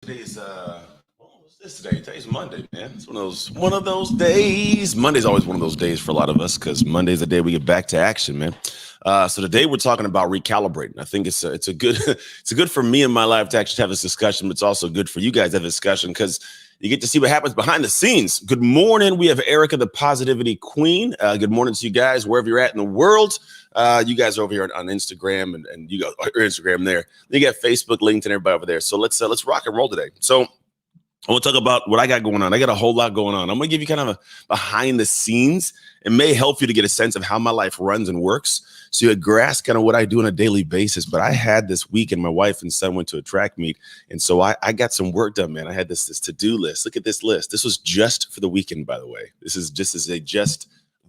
Today's what's this today? Today's Monday, man. It's one of those days. Monday's always one of those days for a lot of us because Monday's the day we get back to action, man. So today we're talking about recalibrating. I think it's a good it's a good for me in my life to actually have this discussion, but it's also good for you guys to have a discussion because you get to see what happens behind the scenes. Good morning. We have Erica, the Positivity Queen. Good morning to you guys, wherever you're at in the world. You guys are over here on Instagram and you got your Instagram there. You got Facebook, LinkedIn, everybody over there. So let's rock and roll today. So I want to talk about what I got going on. I got a whole lot going on. I'm going to give you kind of a behind the scenes. It may help you to get a sense of how my life runs and works. So you grasp kind of what I do on a daily basis. But I had this weekend, my wife and son went to a track meet. And so I got some work done, man. I had this to-do list. Look at this list. This was just for the weekend, by the way. This is just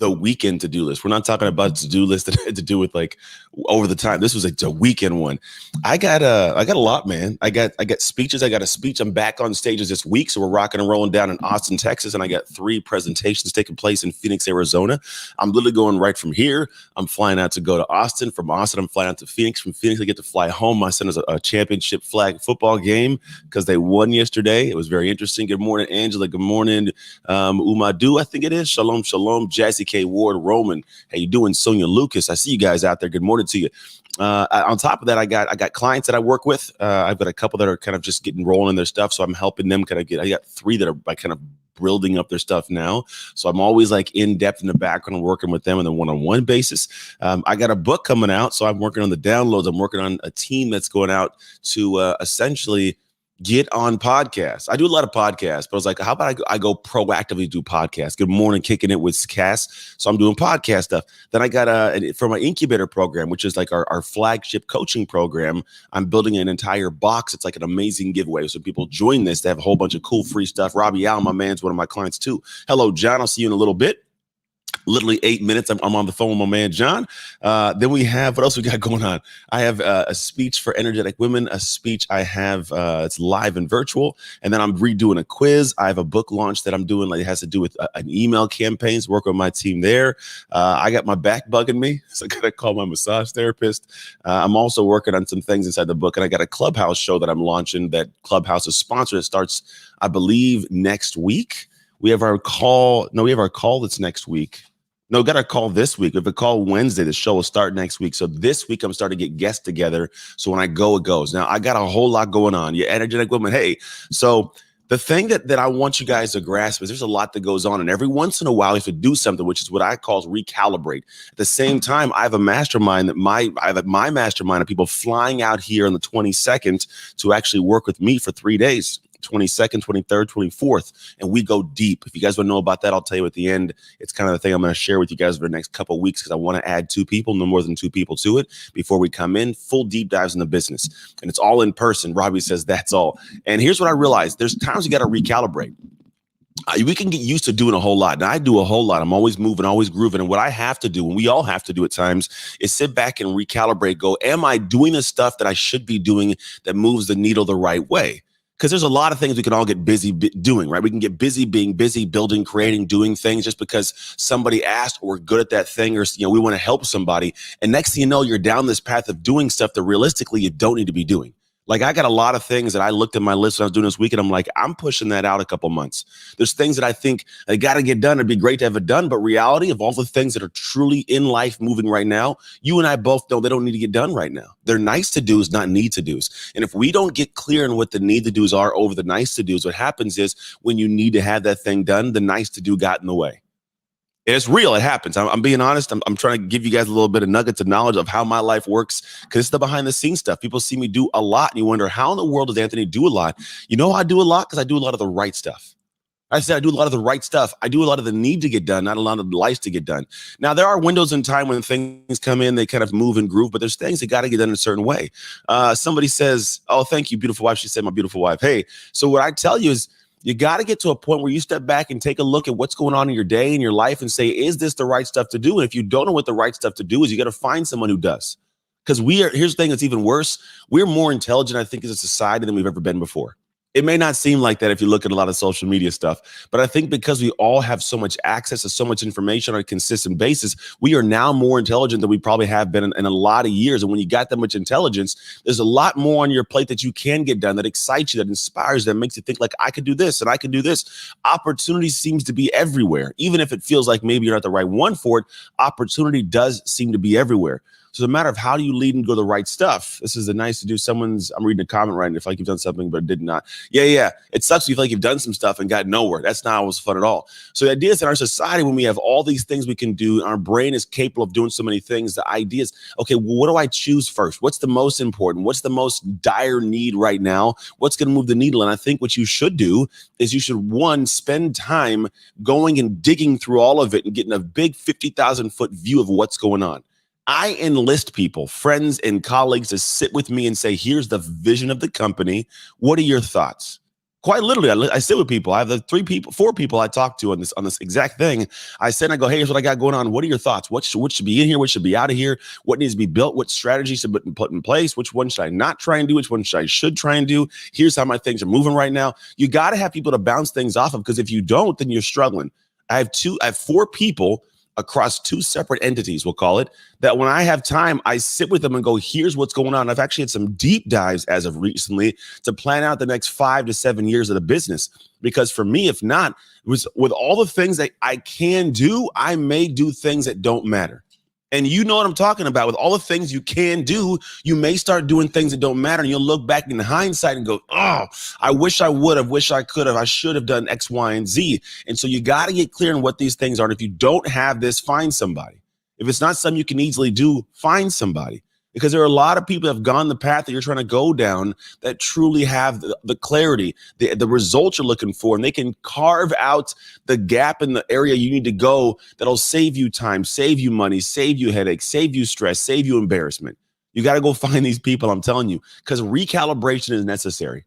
the weekend to-do list. We're not talking about to-do list that had to do with like over the time. This was a weekend one. I got a lot, man. I got speeches. I got a speech. I'm back on stages this week. So we're rocking and rolling down in Austin, Texas. And I got 3 presentations taking place in Phoenix, Arizona. I'm literally going right from here. I'm flying out to go to Austin. From Austin, I'm flying out to Phoenix. From Phoenix, I get to fly home. My son has a championship flag football game because they won yesterday. It was very interesting. Good morning, Angela. Good morning, Umadu, I think it is. Shalom, shalom. Jazzy K. Ward, Roman. How you doing? Sonia Lucas. I see you guys out there. Good morning to you. On top of that, I got clients that I work with. I've got a couple that are kind of just getting rolling in their stuff. So I'm helping them kind of I got 3 that are like kind of building up their stuff now. So I'm always like in depth in the background working with them on a one-on-one basis. I got a book coming out. So I'm working on the downloads. I'm working on a team that's going out to essentially get on podcasts. I do a lot of podcasts, but I was like, how about I go proactively do podcasts? Good morning, kicking it with Cass. So I'm doing podcast stuff. Then I got for my incubator program, which is like our flagship coaching program. I'm building an entire box. It's like an amazing giveaway. So people join this. They have a whole bunch of cool free stuff. Robbie Al, my man's one of my clients too. Hello, John. I'll see you in a little bit. Literally 8 minutes. I'm on the phone with my man, John. Then we have, what else we got going on? I have a speech for energetic women, a speech I have, it's live and virtual. And then I'm redoing a quiz. I have a book launch that I'm doing. Like it has to do with an email campaigns, work with my team there. I got my back bugging me. So I got to call my massage therapist. I'm also working on some things inside the book. And I got a Clubhouse show that I'm launching that Clubhouse is sponsored. It starts, I believe, next week. We have our call. No, we have our call that's next week. No, got our call this week. We have a call Wednesday. The show will start next week. So this week I'm starting to get guests together. So when I go, it goes. Now I got a whole lot going on. Yeah, energetic woman. Hey, so the thing that I want you guys to grasp is there's a lot that goes on. And every once in a while, you have to do something, which is what I call recalibrate. At the same time, I have a mastermind I have my mastermind of people flying out here on the 22nd to actually work with me for 3 days. 22nd, 23rd, 24th, and we go deep. If you guys want to know about that, I'll tell you at the end. It's kind of the thing I'm going to share with you guys over the next couple of weeks because I want to add 2 people, no more than 2 people to it before we come in. Full deep dives in the business, and it's all in person. Robbie says that's all. And here's what I realized. There's times you got to recalibrate. We can get used to doing a whole lot. And I do a whole lot. I'm always moving, always grooving. And what I have to do, and we all have to do at times, is sit back and recalibrate. Go, am I doing the stuff that I should be doing that moves the needle the right way? Because there's a lot of things we can all get busy doing, right? We can get busy being busy, building, creating, doing things just because somebody asked or we're good at that thing or we want to help somebody. And next thing you know, you're down this path of doing stuff that realistically you don't need to be doing. Like I got a lot of things that I looked at my list when I was doing this week and I'm like, I'm pushing that out a couple months. There's things that I think they got to get done. It'd be great to have it done. But reality of all the things that are truly in life moving right now, you and I both know they don't need to get done right now. They're nice to do's, not need to do's. And if we don't get clear on what the need to do's are over the nice to do's, what happens is when you need to have that thing done, the nice to do got in the way. And it's real. It happens. I'm being honest. I'm trying to give you guys a little bit of nuggets of knowledge of how my life works because it's the behind the scenes stuff. People see me do a lot and you wonder, how in the world does Anthony do a lot? You know, I do a lot because I do a lot of the right stuff. I said I do a lot of the right stuff. I do a lot of the need to get done, not a lot of the life to get done. Now, there are windows in time when things come in, they kind of move and groove, but there's things that got to get done in a certain way. Somebody says, oh, thank you, beautiful wife. She said, my beautiful wife. Hey, so what I tell you is, you got to get to a point where you step back and take a look at what's going on in your day and your life and say, is this the right stuff to do? And if you don't know what the right stuff to do is, you got to find someone who does. Because here's the thing that's even worse. We're more intelligent, I think, as a society than we've ever been before. It may not seem like that if you look at a lot of social media stuff, but I think because we all have so much access to so much information on a consistent basis, we are now more intelligent than we probably have been in a lot of years. And when you got that much intelligence, there's a lot more on your plate that you can get done, that excites you, that inspires, that makes you think like, I could do this and I could do this. Opportunity seems to be everywhere. Even if it feels like maybe you're not the right one for it, opportunity does seem to be everywhere. So it's a matter of how do you lead and go the right stuff. This is a nice to do. I'm reading a comment right now. If like you've done something but did not. Yeah. It sucks if you feel like you've done some stuff and got nowhere. That's not always fun at all. So the idea is in our society, when we have all these things we can do, our brain is capable of doing so many things. The idea is, okay, well, what do I choose first? What's the most important? What's the most dire need right now? What's going to move the needle? And I think what you should do is you should, one, spend time going and digging through all of it and getting a big 50,000 foot view of what's going on. I enlist people, friends and colleagues, to sit with me and say, here's the vision of the company. What are your thoughts? Quite literally, I sit with people. I have four people I talk to on this exact thing. I sit and I go, hey, here's what I got going on. What are your thoughts? What should be in here? What should be out of here? What needs to be built? What strategies should be put in place? Which one should I not try and do? Which one should try and do? Here's how my things are moving right now. You got to have people to bounce things off of, because if you don't, then you're struggling. I have four people across two separate entities, we'll call it, that when I have time, I sit with them and go, here's what's going on. I've actually had some deep dives as of recently to plan out the next 5 to 7 years of the business. Because for me, if not, with all the things that I can do, I may do things that don't matter. And you know what I'm talking about. With all the things you can do, you may start doing things that don't matter. And you'll look back in hindsight and go, oh, I wish I would have, wish I could have, I should have done X, Y, and Z. And so you got to get clear on what these things are. And if you don't have this, find somebody. If it's not something you can easily do, find somebody. Because there are a lot of people that have gone the path that you're trying to go down that truly have the clarity, the results you're looking for, and they can carve out the gap in the area you need to go that'll save you time, save you money, save you headaches, save you stress, save you embarrassment. You got to go find these people, I'm telling you, because recalibration is necessary.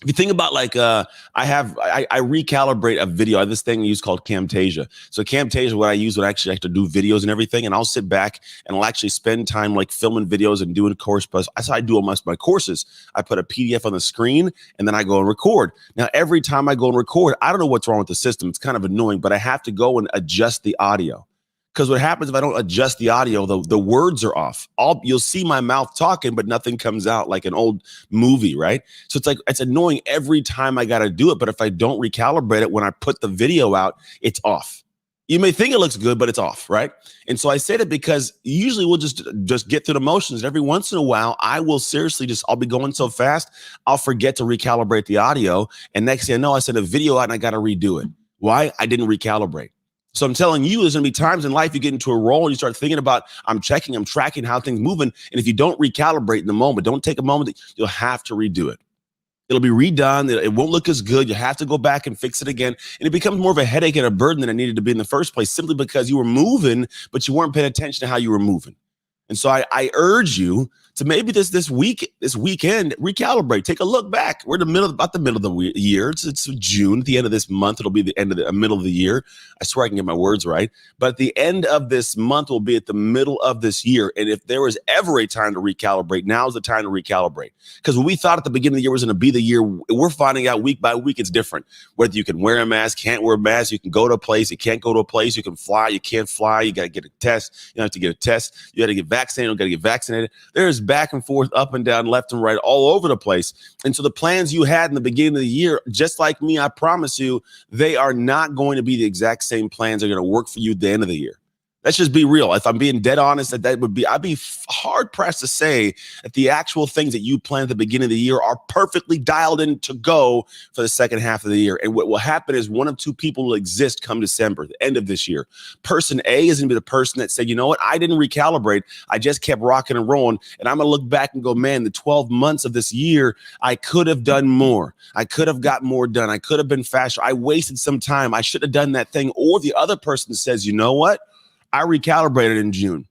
If you think about like, I recalibrate a video. I have this thing I use called Camtasia. So Camtasia, what I use when I actually have to do videos and everything, and I'll sit back and I'll actually spend time like filming videos and doing course posts. That's how I do almost my courses. I put a PDF on the screen and then I go and record. Now, every time I go and record, I don't know what's wrong with the system. It's kind of annoying, but I have to go and adjust the audio. Because what happens if I don't adjust the audio, the words are off. You'll see my mouth talking, but nothing comes out, like an old movie, right? So it's annoying every time I got to do it. But if I don't recalibrate it, when I put the video out, it's off. You may think it looks good, but it's off, right? And so I say that because usually we'll just get through the motions. Every once in a while, I will seriously I'll be going so fast, I'll forget to recalibrate the audio. And next thing I know, I send a video out and I got to redo it. Why? I didn't recalibrate. So I'm telling you, there's going to be times in life you get into a role and you start thinking about, I'm tracking how things moving. And if you don't recalibrate in the moment, don't take a moment, you'll have to redo it. It'll be redone. It won't look as good. You have to go back and fix it again. And it becomes more of a headache and a burden than it needed to be in the first place, simply because you were moving, but you weren't paying attention to how you were moving. And so I urge you to maybe this weekend, recalibrate, take a look back. We're about the middle of the year. It's June. At the end of this month, it'll be the end of the middle of the year. I swear I can get my words right. But at the end of this month will be at the middle of this year. And if there was ever a time to recalibrate, now is the time to recalibrate. Because when we thought at the beginning of the year was going to be the year, we're finding out week by week it's different. Whether you can wear a mask, can't wear a mask, you can go to a place, you can't go to a place, you can fly, you can't fly, you got to get a test, you have to get a test, you got to get vaccinated, you got to get vaccinated. There's back and forth, up and down, left and right, all over the place. And so the plans you had in the beginning of the year, just like me, I promise you, they are not going to be the exact same plans that are going to work for you at the end of the year. Let's just be real. If I'm being dead honest, I'd be hard pressed to say that the actual things that you planned at the beginning of the year are perfectly dialed in to go for the second half of the year. And what will happen is one of two people will exist come December, the end of this year. Person A is going to be the person that said, you know what? I didn't recalibrate. I just kept rocking and rolling. And I'm going to look back and go, man, the 12 months of this year, I could have done more. I could have got more done. I could have been faster. I wasted some time. I should have done that thing. Or the other person says, you know what? I recalibrated in June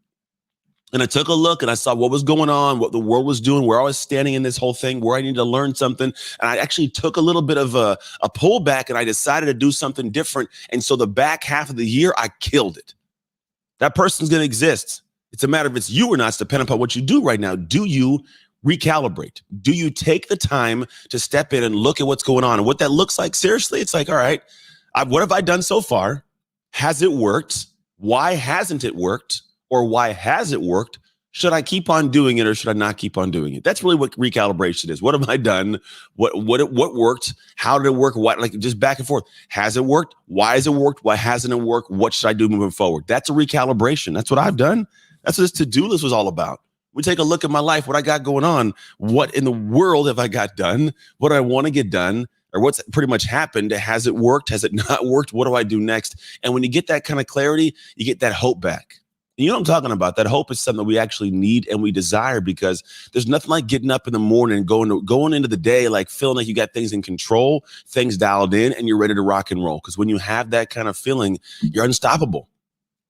and I took a look and I saw what was going on, what the world was doing, where I was standing in this whole thing, where I needed to learn something. And I actually took a little bit of a pullback and I decided to do something different. And so the back half of the year, I killed it. That person's going to exist. It's a matter of it's you or not. It's dependent upon what you do right now. Do you Recalibrate. Do you take the time to step in and look at what's going on? And what that looks like, seriously, it's like, all right, what have I done so far? Has it worked? Why hasn't it worked? Or why has it worked? Should I keep on doing it or should I not keep on doing it? That's really what recalibration is. What have I done? What worked? How did it work? What, like, just back and forth. Has it worked? Why has it worked? Why hasn't it worked? What should I do moving forward? That's a recalibration. That's what I've done. That's what this to-do list was all about. We take a look at my life, what I got going on. What in the world have I got done? What do I want to get done? Or what's pretty much happened? Has it worked? Has it not worked? What do I do next? And when you get that kind of clarity, you get that hope back. You know what I'm talking about? That hope is something that we actually need and we desire, because there's nothing like getting up in the morning and going into the day like feeling like you got things in control, things dialed in, and you're ready to rock and roll. Because when you have that kind of feeling, you're unstoppable.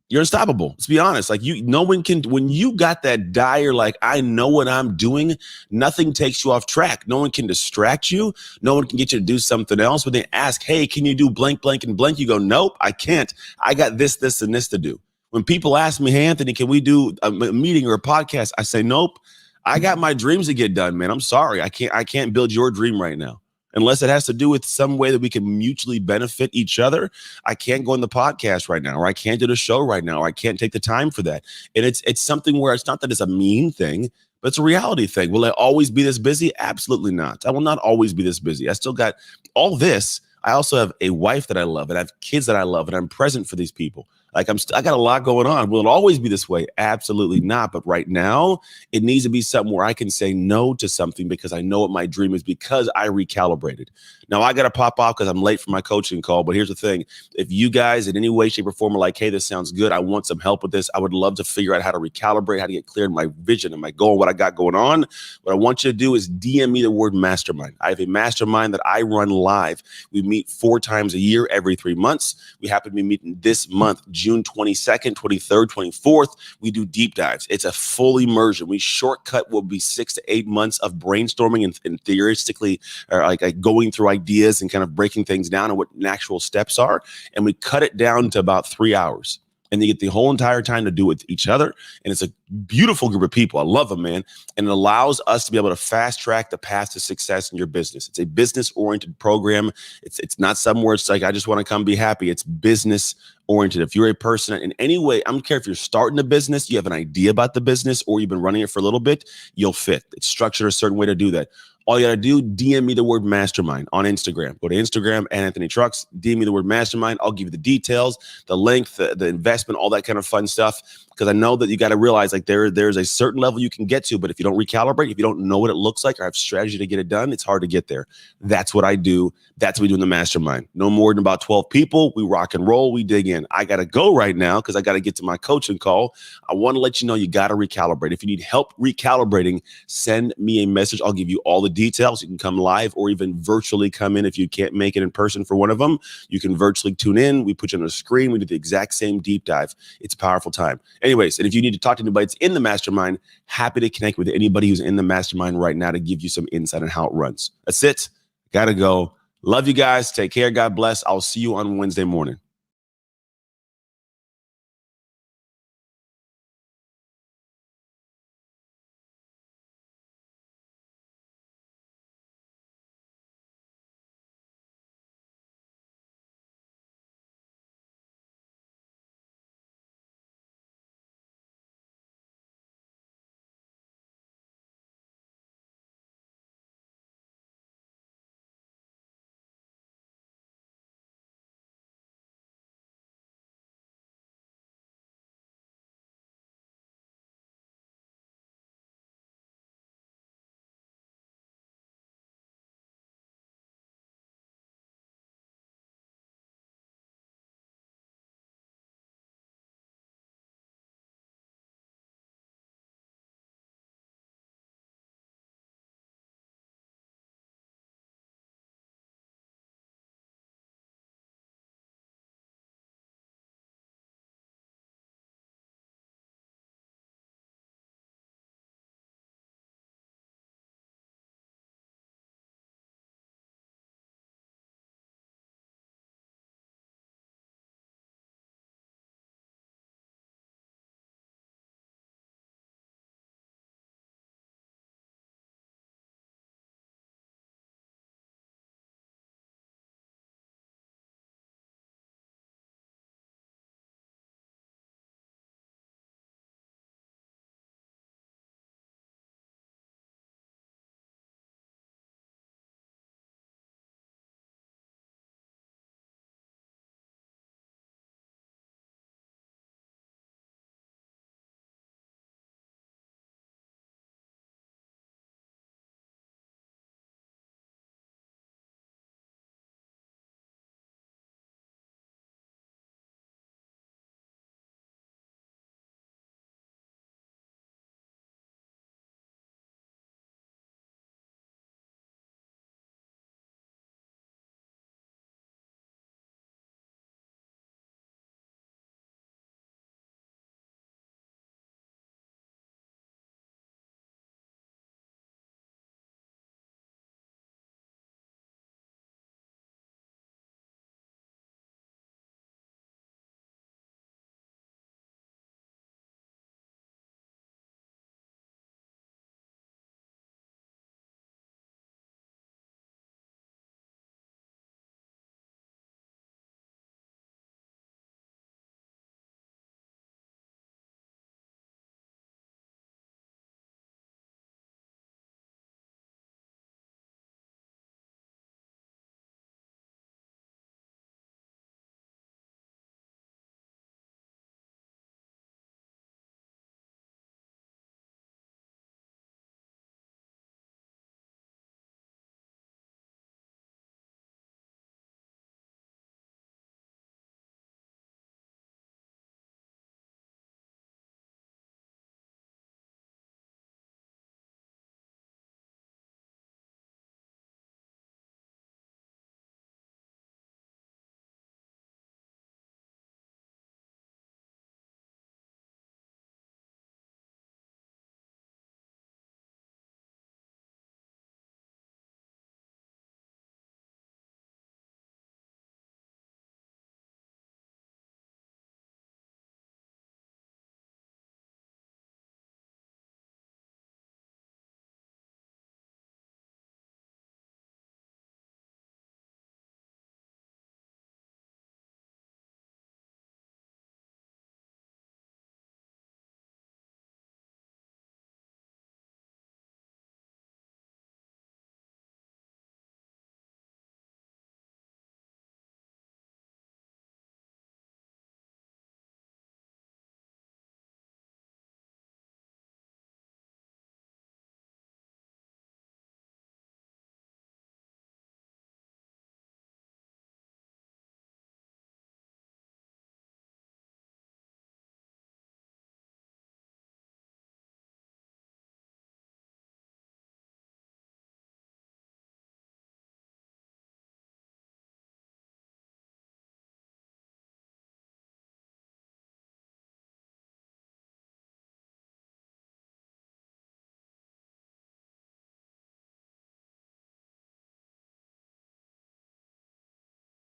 You're unstoppable. Let's be honest. Like, no one can, when you got that dire, like, I know what I'm doing, nothing takes you off track. No one can distract you. No one can get you to do something else. When they ask, hey, can you do blank, blank, and blank? You go, nope, I can't. I got this, this, and this to do. When people ask me, hey, Anthony, can we do a meeting or a podcast? I say, nope, I got my dreams to get done, man. I'm sorry. I can't build your dream right now. Unless it has to do with some way that we can mutually benefit each other. I can't go on the podcast right now, or I can't do the show right now, or I can't take the time for that. And it's something where it's not that it's a mean thing, but it's a reality thing. Will I always be this busy? Absolutely not. I will not always be this busy. I still got all this. I also have a wife that I love, and I have kids that I love, and I'm present for these people. Like, I got a lot going on. Will it always be this way? Absolutely not. But right now, it needs to be something where I can say no to something because I know what my dream is, because I recalibrated. Now, I got to pop off because I'm late for my coaching call. But here's the thing. If you guys in any way, shape, or form are like, hey, this sounds good, I want some help with this, I would love to figure out how to recalibrate, how to get clear in my vision and my goal, what I got going on. What I want you to do is DM me the word mastermind. I have a mastermind that I run live. We meet 4 times a year, every 3 months. We happen to be meeting this month, June 22nd, 23rd, 24th. We do deep dives. It's a full immersion. We shortcut what will be 6 to 8 months of brainstorming and theoretically, or like going through ideas and kind of breaking things down and what actual steps are. And we cut it down to about 3 hours. And you get the whole entire time to do it with each other. And it's a beautiful group of people. I love them, man. And it allows us to be able to fast track the path to success in your business. It's a business-oriented program. It's not somewhere it's like, I just want to come be happy. It's business-oriented. If you're a person in any way, I don't care if you're starting a business, you have an idea about the business, or you've been running it for a little bit, you'll fit. It's structured a certain way to do that. All you got to do, DM me the word mastermind on Instagram. Go to Instagram and Anthony Trucks, DM me the word mastermind. I'll give you the details, the length, the investment, all that kind of fun stuff. Because I know that you got to realize, like, there's a certain level you can get to, but if you don't recalibrate, if you don't know what it looks like or have strategy to get it done, it's hard to get there. That's what I do. That's what we do in the mastermind. No more than about 12 people. We rock and roll. We dig in. I got to go right now because I got to get to my coaching call. I want to let you know you got to recalibrate. If you need help recalibrating, send me a message. I'll give you all the details. You can come live or even virtually come in if you can't make it in person for one of them. You can virtually tune in. We put you on a screen. We do the exact same deep dive. It's a powerful time. Anyways, and if you need to talk to anybody that's in the mastermind, happy to connect with anybody who's in the mastermind right now to give you some insight on how it runs. That's it. Gotta go. Love you guys. Take care. God bless. I'll see you on Wednesday morning.